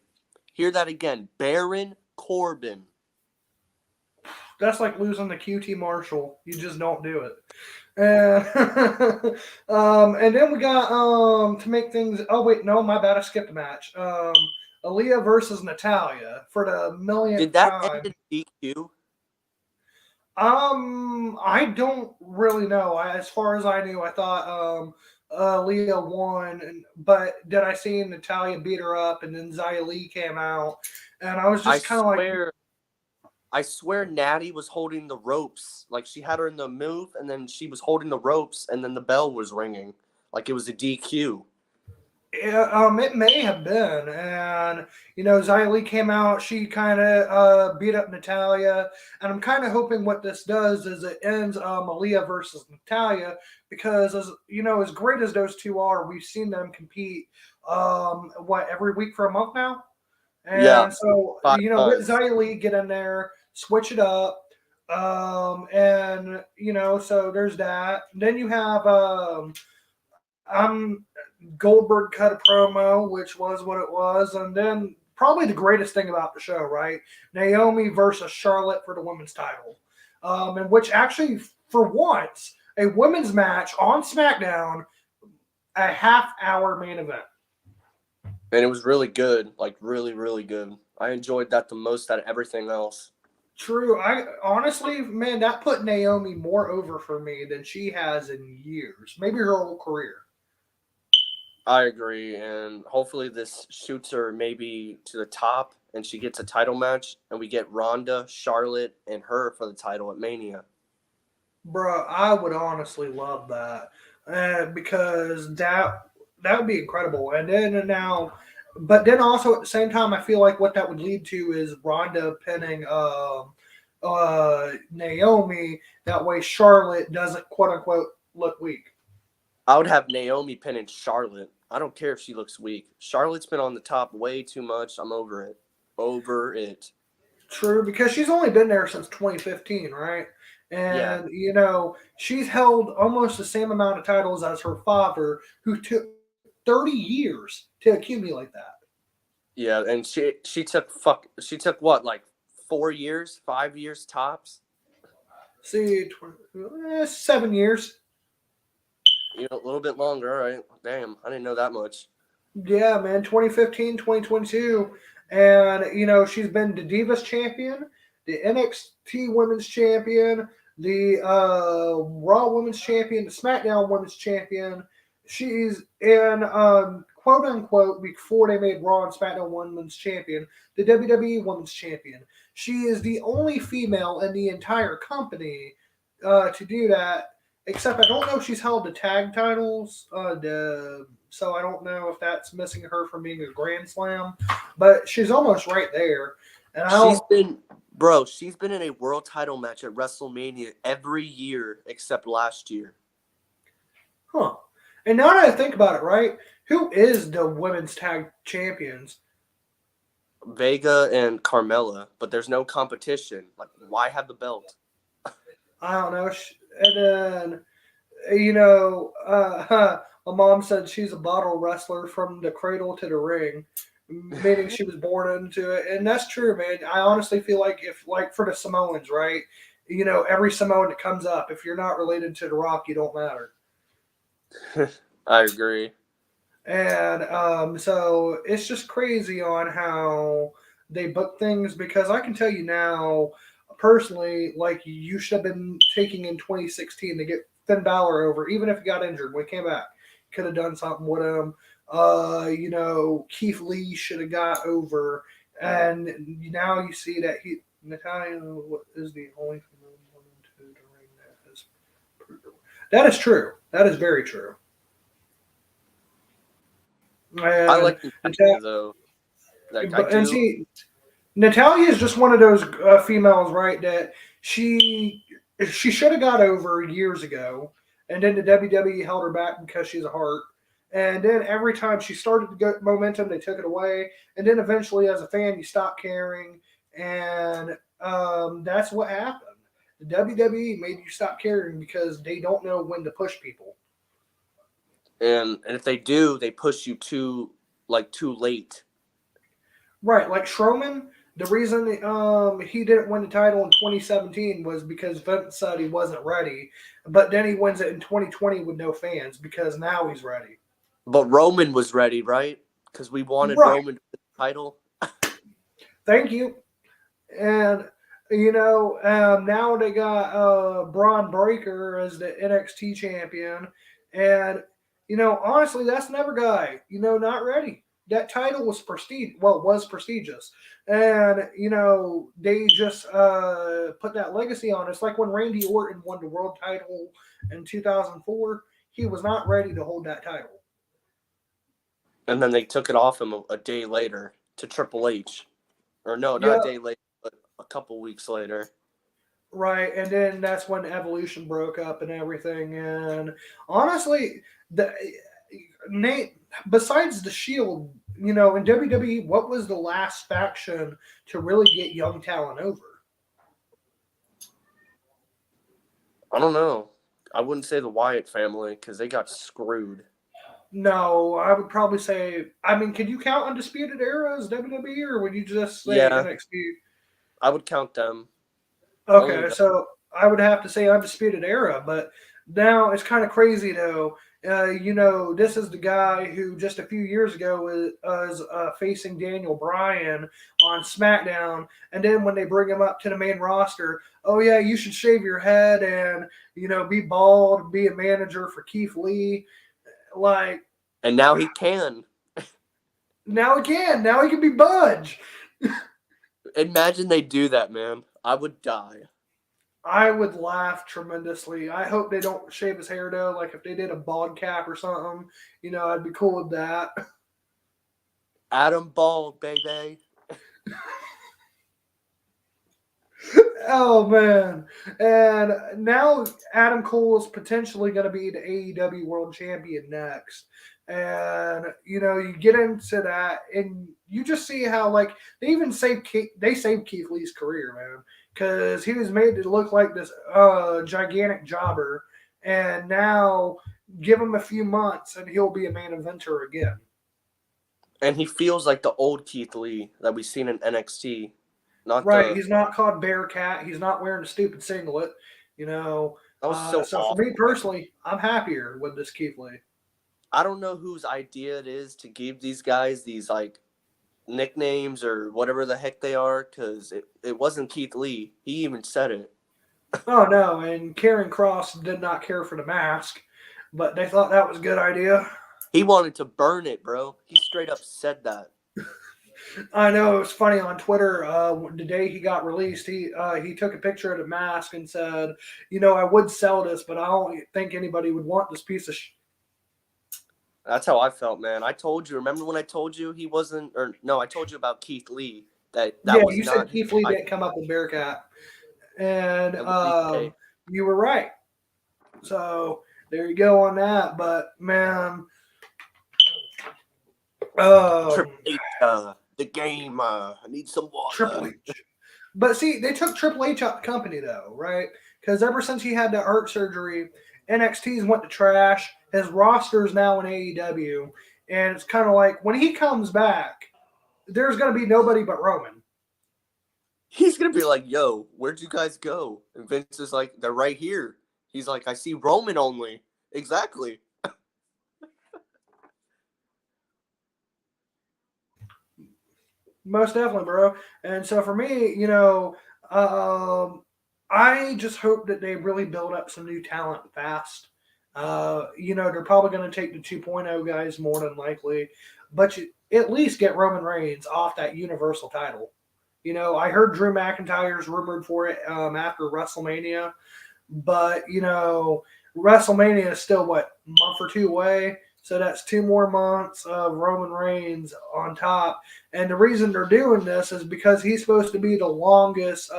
Hear that again, Baron Corbin. That's like losing to QT Marshall. You just don't do it. And then we got to make things. Oh wait, no, my bad. I skipped a match. Alliyah versus Natalya for the millionth Did that time. end in DQ? I don't really know. As far as I knew, I thought Alliyah won, but then I seen Natalya beat her up, and then Xia Lee came out, and I was just kind of like. I swear Natty was holding the ropes. Like, she had her in the move, and then she was holding the ropes, and then the bell was ringing. Like, it was a DQ. It may have been, and Xia Lee came out. She kind of beat up Natalya, and I'm kind of hoping what this does is it ends Alliyah versus Natalya, because as great as those two are, we've seen them compete every week for a month now, Yeah, and so five let times. Xia Lee get in there, switch it up, and so there's that. And then you have I'm Goldberg cut a promo, which was what it was, and then probably the greatest thing about the show, right? Naomi versus Charlotte for the women's title, in which actually, for once, a women's match on SmackDown, a half-hour main event. And it was really good, like really, really good. I enjoyed that the most out of everything else. True. I honestly, man, that put Naomi more over for me than she has in years, maybe her whole career. I agree, and hopefully this shoots her maybe to the top, and she gets a title match, and we get Ronda, Charlotte, and her for the title at Mania. Bro, I would honestly love that, because that would be incredible. And then but then also at the same time, I feel like what that would lead to is Ronda pinning Naomi. That way, Charlotte doesn't quote unquote look weak. I would have Naomi pinning Charlotte. I don't care if she looks weak. Charlotte's been on the top way too much. I'm over it. Over it. True, because she's only been there since 2015, right? Yeah. And she's held almost the same amount of titles as her father, who took 30 years to accumulate that. Yeah, and she took what, like 4 years, 5 years tops? See, 7 years. A little bit longer, all right. Damn, I didn't know that much. Yeah, man, 2015, 2022. And, she's been the Divas champion, the NXT women's champion, the Raw women's champion, the SmackDown women's champion. She's in, quote unquote, before they made Raw and SmackDown women's champion, the WWE women's champion. She is the only female in the entire company to do that. Except I don't know if she's held the tag titles. So I don't know if that's missing her from being a Grand Slam. But she's almost right there. And She's been in a world title match at WrestleMania every year except last year. Huh. And now that I think about it, right? Who is the women's tag champions? Vega and Carmella, but there's no competition. Like, why have the belt? I don't know. And then, my mom said she's a bottle wrestler from the cradle to the ring, meaning she was born into it. And that's true, man. I honestly feel like like for the Samoans, right? Every Samoan that comes up, if you're not related to The Rock, you don't matter. I agree. And so it's just crazy on how they book things, because I can tell you now, personally, like, you should have been taking in 2016 to get Finn Balor over, even if he got injured when he came back. Could have done something with him. Keith Lee should have got over, and now you see that Natalya is the only woman to the ring that has proved it. That is true. That is very true. And I like Natalya, though. Like, I do. And see, Natalya is just one of those females, right? That she should have got over years ago, and then the WWE held her back because she's a heart. And then every time she started to get momentum, they took it away. And then eventually, as a fan, you stop caring, and that's what happened. The WWE made you stop caring because they don't know when to push people. And if they do, they push you too late. Right, like Strowman. The reason he didn't win the title in 2017 was because Vince said he wasn't ready. But then he wins it in 2020 with no fans because now he's ready. But Roman was ready, right? Because we wanted Right. Roman to win the title. Thank you. And, now they got Braun Breaker as the NXT champion. And, honestly, that's another guy, not ready. That title was prestigious. And, they just put that legacy on. It's like when Randy Orton won the world title in 2004. He was not ready to hold that title. And then they took it off him a day later to Triple H. Or no, not Yeah, a day later, but a couple weeks later. right. And then that's when Evolution broke up and everything. And honestly, the Nate, besides the Shield, in WWE, what was the last faction to really get young talent over? I don't know. I wouldn't say the Wyatt family because they got screwed. No, I would probably say. I mean, can you count Undisputed Era as WWE, or would you just say Yeah, NXT? I would count them. Only Okay, them. so I would have to say Undisputed Era, but now it's kind of crazy though. This is the guy who just a few years ago was facing Daniel Bryan on SmackDown, and then when they bring him up to the main roster, oh yeah, you should shave your head and be bald, be a manager for Keith Lee, like. And now he can. Now he can be Budge. Imagine they do that, man. I would die. I would laugh tremendously. I hope they don't shave his hair though. Like if they did a bald cap or something, I'd be cool with that. Adam Bald, baby. Oh man! And now Adam Cole is potentially going to be the AEW World Champion next. And you get into that, and you just see how they even saved Keith Lee's career, man, because he was made to look like this gigantic jobber, and now give him a few months, and he'll be a main eventer again. And he feels like the old Keith Lee that we've seen in NXT. Right, he's not called Bearcat. He's not wearing a stupid singlet. That was so for me personally, I'm happier with this Keith Lee. I don't know whose idea it is to give these guys these nicknames or whatever the heck they are, because it wasn't Keith Lee. He even said it. Oh no, and Karrion Kross did not care for the mask, but they thought that was a good idea. He wanted to burn it, bro. He straight up said that. I know, it was funny on Twitter. The day he got released, he took a picture of the mask and said, I would sell this, but I don't think anybody would want this piece of That's how I felt, man. I told you. Remember when I told you he wasn't, or no, I told you about Keith Lee. That was you not said Keith Lee didn't come up with Bearcat, and you were right. So there you go on that. But man, Triple H, the game. I need some water. Triple H. But see, they took Triple H out the company though, right? Because ever since he had that heart surgery, NXT's went to trash. His roster's now in AEW, and it's kind of like when he comes back, there's going to be nobody but Roman. He's going to be like, yo, where'd you guys go? And Vince is like, they're right here. He's like, I see Roman only. Exactly. Most definitely, bro. And so for me, I just hope that they really build up some new talent fast. They're probably going to take the 2.0 guys more than likely, but you at least get Roman Reigns off that Universal title. I heard Drew McIntyre's rumored for it after WrestleMania, but WrestleMania is still a month or two away, so that's 2 more months of Roman Reigns on top. And the reason they're doing this is because he's supposed to be the longest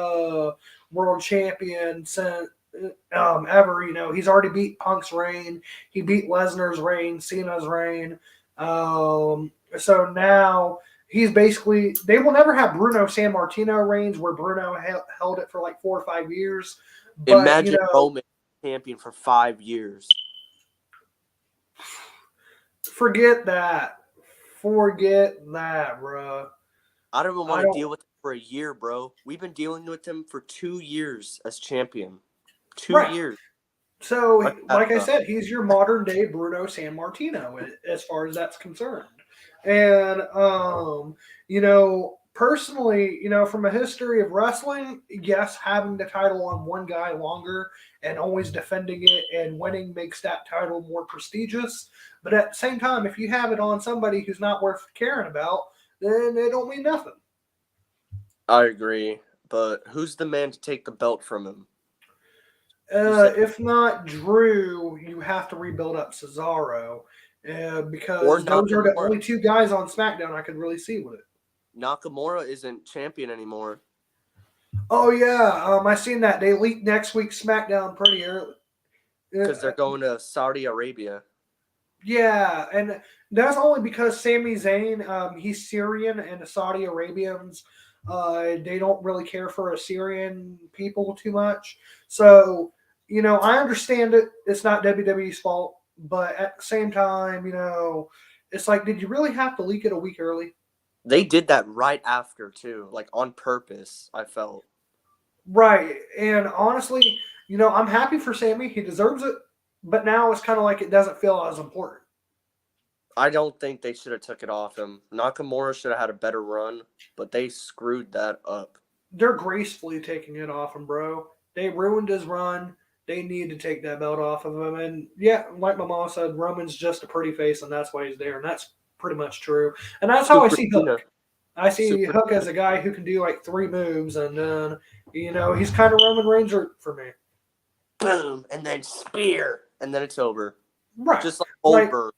world champion since ever. He's already beat Punk's reign. He beat Lesnar's reign, Cena's reign. So now he's basically, they will never have Bruno Sammartino reigns where Bruno held it for 4 or 5 years. But, imagine Roman champion for 5 years. Forget that, bro. I don't even want to deal with him for a year, bro. We've been dealing with him for 2 years as champion. 2 years. So, like I said, he's your modern day Bruno Sammartino as far as that's concerned. And, personally, from a history of wrestling, yes, having the title on one guy longer and always defending it and winning makes that title more prestigious. But at the same time, if you have it on somebody who's not worth caring about, then it don't mean nothing. I agree. But who's the man to take the belt from him? If not Drew, you have to rebuild up Cesaro. because those are the only two guys on SmackDown I could really see with it. Nakamura isn't champion anymore. Oh yeah, I seen that they leaked next week's SmackDown pretty early because they're going to Saudi Arabia. Yeah, and that's only because Sami Zayn, he's Syrian, and the Saudi Arabians, they don't really care for Assyrian people too much. So, I understand it. It's not WWE's fault, but at the same time, it's like, did you really have to leak it a week early? They did that right after too, like on purpose. I felt right, and honestly, I'm happy for Sami. He deserves it. But now it's kind of like it doesn't feel as important. I don't think they should have took it off him. Nakamura should have had a better run, but they screwed that up. They're gracefully taking it off him, bro. They ruined his run. They need to take that belt off of him. And yeah, like my mom said, Roman's just a pretty face, and that's why he's there. And that's pretty much true. And that's how I see Hook. I see Hook as a guy who can do like 3 moves, and then, he's kind of Roman Reigns for me. Boom, and then spear. And then it's over. Right. Just like Goldberg.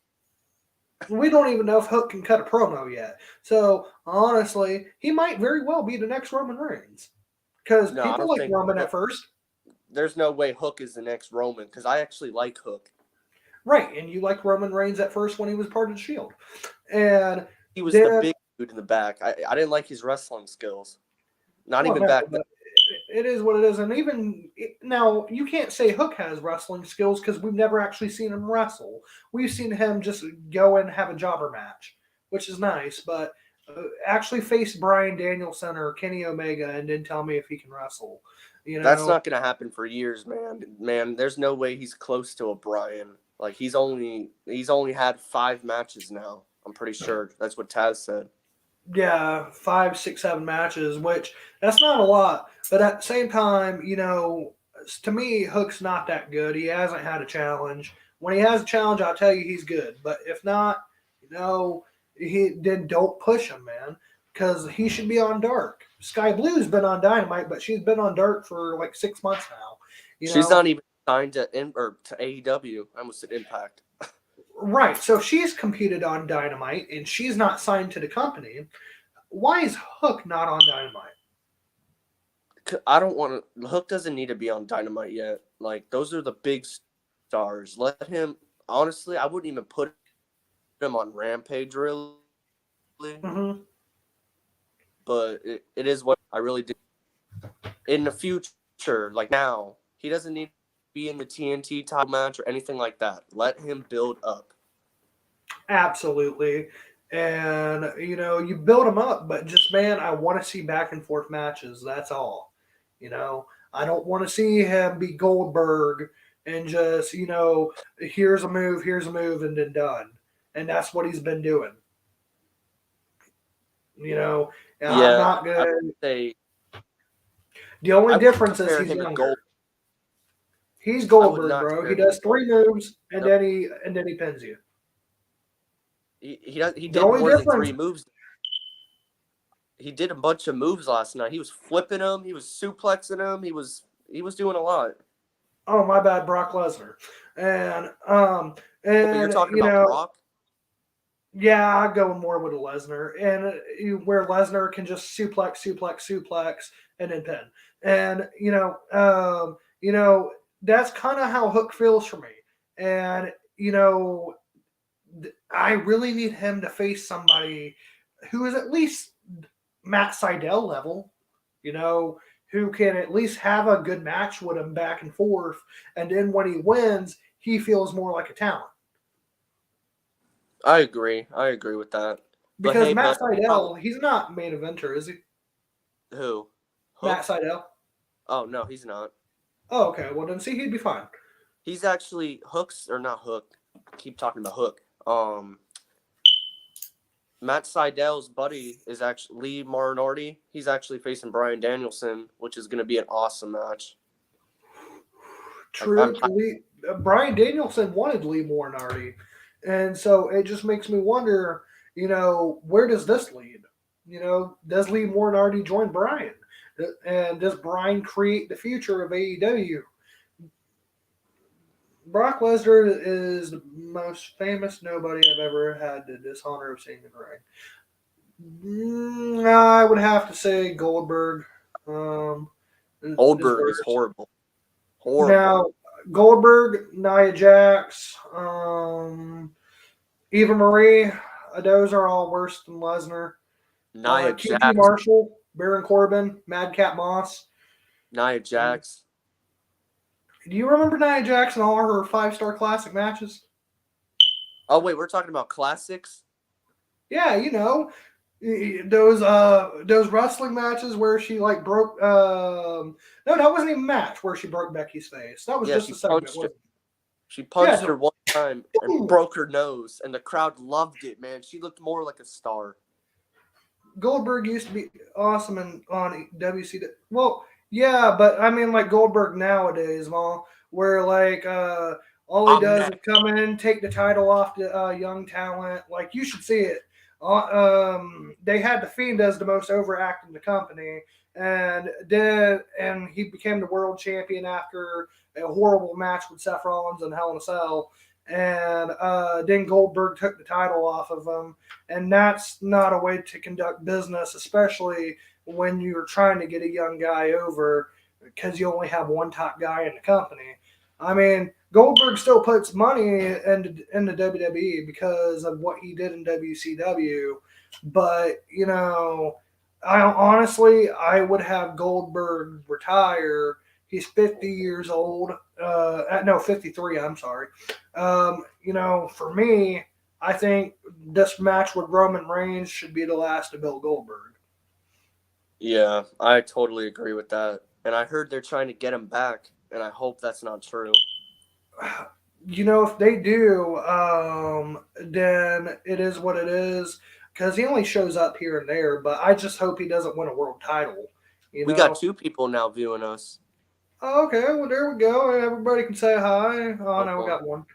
We don't even know if Hook can cut a promo yet. So, honestly, he might very well be the next Roman Reigns. Because people like Roman at first. There's no way Hook is the next Roman, because I actually like Hook. Right, and you like Roman Reigns at first when he was part of the Shield. And he was the big dude in the back. I didn't like his wrestling skills. Not even back then. It is what it is. And even now, you can't say Hook has wrestling skills because we've never actually seen him wrestle. We've seen him just go and have a jobber match, which is nice. But actually face Bryan Danielson or Kenny Omega and then tell me if he can wrestle. That's not going to happen for years, man. Man, there's no way he's close to a Bryan. Like he's only had 5 matches now. I'm pretty sure that's what Taz said. Yeah, 5, 6, 7 matches, which that's not a lot. But at the same time, to me, Hook's not that good. He hasn't had a challenge. When he has a challenge, I'll tell you he's good. But if not, then don't push him, man, because he should be on Dark. Sky Blue's been on Dynamite, but she's been on Dark for like 6 months now. She's not even signed to AEW. I almost said Impact. Right, so she's competed on Dynamite, and she's not signed to the company. Why is Hook not on Dynamite? I don't want to. Hook doesn't need to be on Dynamite yet. Like, those are the big stars. Let him. Honestly, I wouldn't even put him on Rampage, really. Mm-hmm. But it is what I really do. In the future, like now, he doesn't need to be in the TNT title match or anything like that. Let him build up. Absolutely. And, you build him up, but just, man, I want to see back and forth matches. That's all. I don't want to see him be Goldberg and just, here's a move, and then done. And that's what he's been doing. Yeah, I'm not going to say. The only difference is he's younger. He's Goldberg, bro. He does 3 moves, and then he pins you. He did more than 3 moves. He did a bunch of moves last night. He was flipping them. He was suplexing them. He was doing a lot. Oh, my bad, Brock Lesnar. And you're talking about Brock? Yeah, I go more with a Lesnar, and where Lesnar can just suplex, and then pin. And that's kind of how Hook feels for me. And I really need him to face somebody who is at least Matt Sydal level, who can at least have a good match with him back and forth. And then when he wins, he feels more like a talent. I agree with that. Because hey, Matt Sydal, he's not main eventer, is he? Who? Hook? Matt Sydal. Oh, no, he's not. Oh, okay. Well, then see, he'd be fine. He's actually not Hook. I keep talking about Hook. Matt Sydal's buddy is actually Lee Moriarty. He's actually facing Bryan Danielson, which is going to be an awesome match. True. Bryan Danielson wanted Lee Moriarty. And so it just makes me wonder, where does this lead? Does Lee Moriarty join Bryan? And does Bryan create the future of AEW? Brock Lesnar is the most famous nobody I've ever had the dishonor of seeing in the ring. I would have to say Goldberg. Goldberg is horrible. Horrible. Now, Goldberg, Nia Jax, Eva Marie, those are all worse than Lesnar. Nia QT Jax. Marshall, Baron Corbin, Madcap Moss. Nia Jax. Do you remember Nia Jax and all her 5-star classic matches? Oh, wait, we're talking about classics? Yeah, you know, those wrestling matches where she like broke no, that wasn't even a match where she broke Becky's face. That was just a segment. She punched her one time and broke her nose, and the crowd loved it, man. She looked more like a star. Goldberg used to be awesome on WCW. Well, yeah, but I mean, like Goldberg nowadays, where like all he does is come in, take the title off the young talent. Like you should see it. They had the Fiend as the most overact in the company, and he became the world champion after a horrible match with Seth Rollins in Hell in a Cell. And then Goldberg took the title off of him, and that's not a way to conduct business, especially when you're trying to get a young guy over because you only have one top guy in the company. I mean, Goldberg still puts money in the WWE because of what he did in WCW, but you know, I would have Goldberg retire. He's 50 years old. No, 53. I'm sorry. You know, for me, I think this match with Roman Reigns should be the last of Bill Goldberg. Yeah, I totally agree with that. And I heard they're trying to get him back, and I hope that's not true. You know, if they do, then it is what it is. Because he only shows up here and there, but I just hope he doesn't win a world title. We got 2 people now viewing us. Oh, okay, well, there we go. Everybody can say hi. Oh, no, we got one.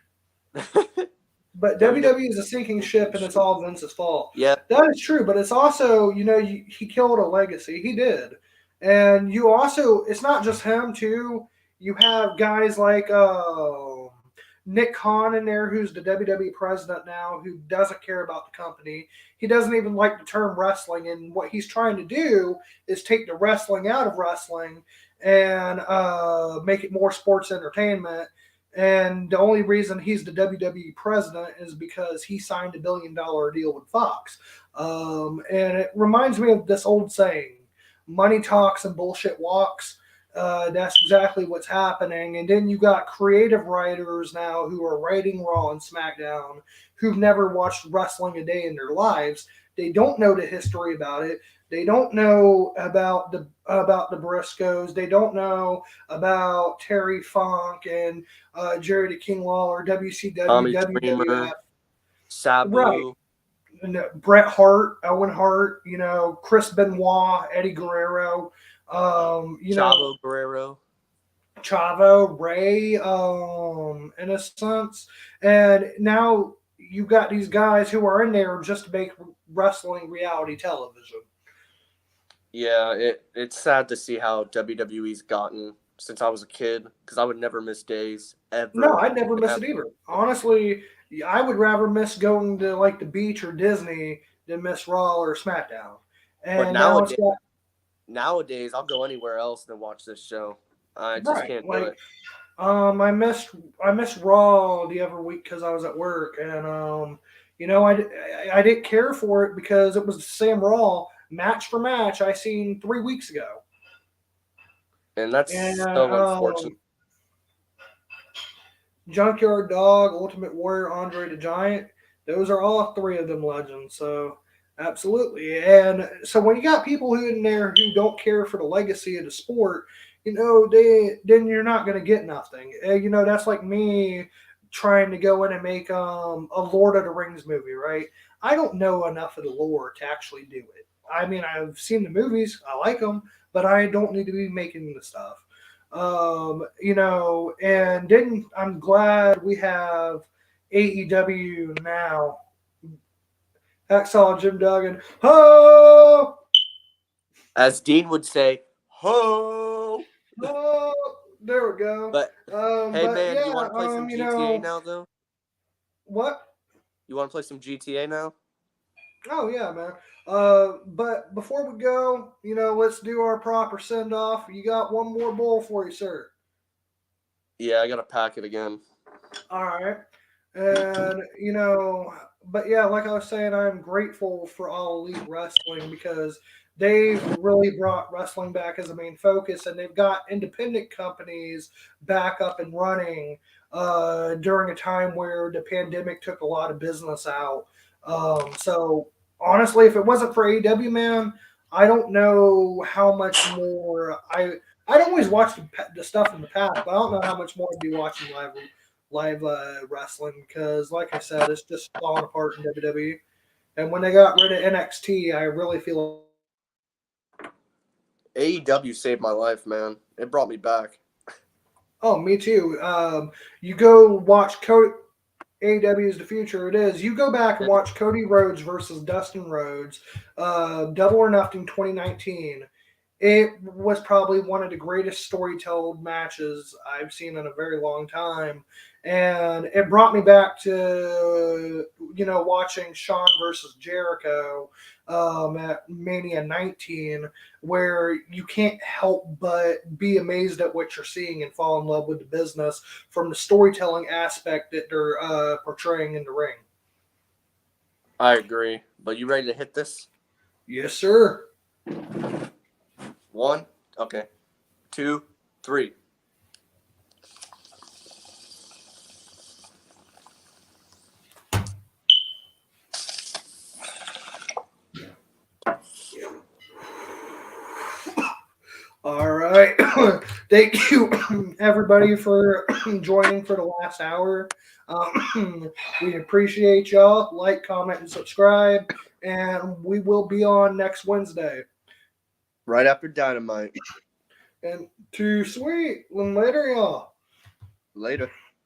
But WWE is a sinking ship, and it's all Vince's fault. Yeah. That is true, but it's also, you know, he killed a legacy. He did. And you also, it's not just him, too. You have guys like Nick Khan in there, who's the WWE president now, who doesn't care about the company. He doesn't even like the term wrestling, and what he's trying to do is take the wrestling out of wrestling and make it more sports entertainment. And the only reason he's the WWE president is because he signed $1 billion deal with Fox. And it reminds me of this old saying, money talks and bullshit walks. That's exactly what's happening. And then you got creative writers now who are writing Raw and SmackDown who've never watched wrestling a day in their lives. They don't know the history about it. They don't know about the Briscoes. They don't know about Terry Funk and Jerry the King Lawler, WCW, WWF, Sabu, right? And, Bret Hart, Owen Hart, you know, Chris Benoit, Eddie Guerrero, Chavo Guerrero, Chavo, Ray, in a sense, and now you got these guys who are in there just to make wrestling reality television. Yeah, it's sad to see how WWE's gotten since I was a kid, because I would never miss days, ever. No, I'd never miss it either. Honestly, I would rather miss going to like the beach or Disney than miss Raw or SmackDown. And but nowadays, I'll go anywhere else than watch this show. I just can't do it. I missed Raw the other week because I was at work, and you know, I didn't care for it because it was the same Raw match for match I seen 3 weeks ago. And that's so unfortunate. Junkyard Dog, Ultimate Warrior, Andre the Giant, those are all 3 of them legends. So absolutely. And so when you got people who in there who don't care for the legacy of the sport, you know, then you're not going to get nothing. You know, that's like me trying to go in and make a Lord of the Rings movie, right? I don't know enough of the lore to actually do it. I mean, I've seen the movies, I like them, but I don't need to be making the stuff. You know, and then I'm glad we have AEW now. Hacksaw Jim Duggan, ho! As Dean would say, ho! Oh, There we go. But hey, but man, yeah, you want to play some GTA now, though? What? You want to play some GTA now? Oh yeah, man. But before we go, let's do our proper send off. You got one more bowl for you, sir. Yeah, I gotta pack it again. All right. And, but yeah, like I was saying, I'm grateful for All Elite Wrestling because they've really brought wrestling back as a main focus, and they've got independent companies back up and running during a time where the pandemic took a lot of business out. So, honestly, if it wasn't for AEW, man, I don't know how much more I'd always watch the stuff in the past, but I don't know how much more I'd be watching live wrestling because, like I said, it's just falling apart in WWE. And when they got rid of NXT, I really feel AEW saved my life, man. It brought me back. Oh, me too. You go watch Cody. AEW is the future. It is. You go back and watch Cody Rhodes versus Dustin Rhodes, Double or Nothing 2019. It was probably one of the greatest storytold matches I've seen in a very long time. And it brought me back to, watching Shawn versus Jericho at Mania 19, where you can't help but be amazed at what you're seeing and fall in love with the business from the storytelling aspect that they're portraying in the ring. I agree. But you ready to hit this? Yes, sir. 1, okay, 2, 3. All right. Thank you, everybody, for joining for the last hour. We appreciate y'all. Like, comment, and subscribe. And we will be on next Wednesday. Right after Dynamite. And too sweet. Later, y'all. Later.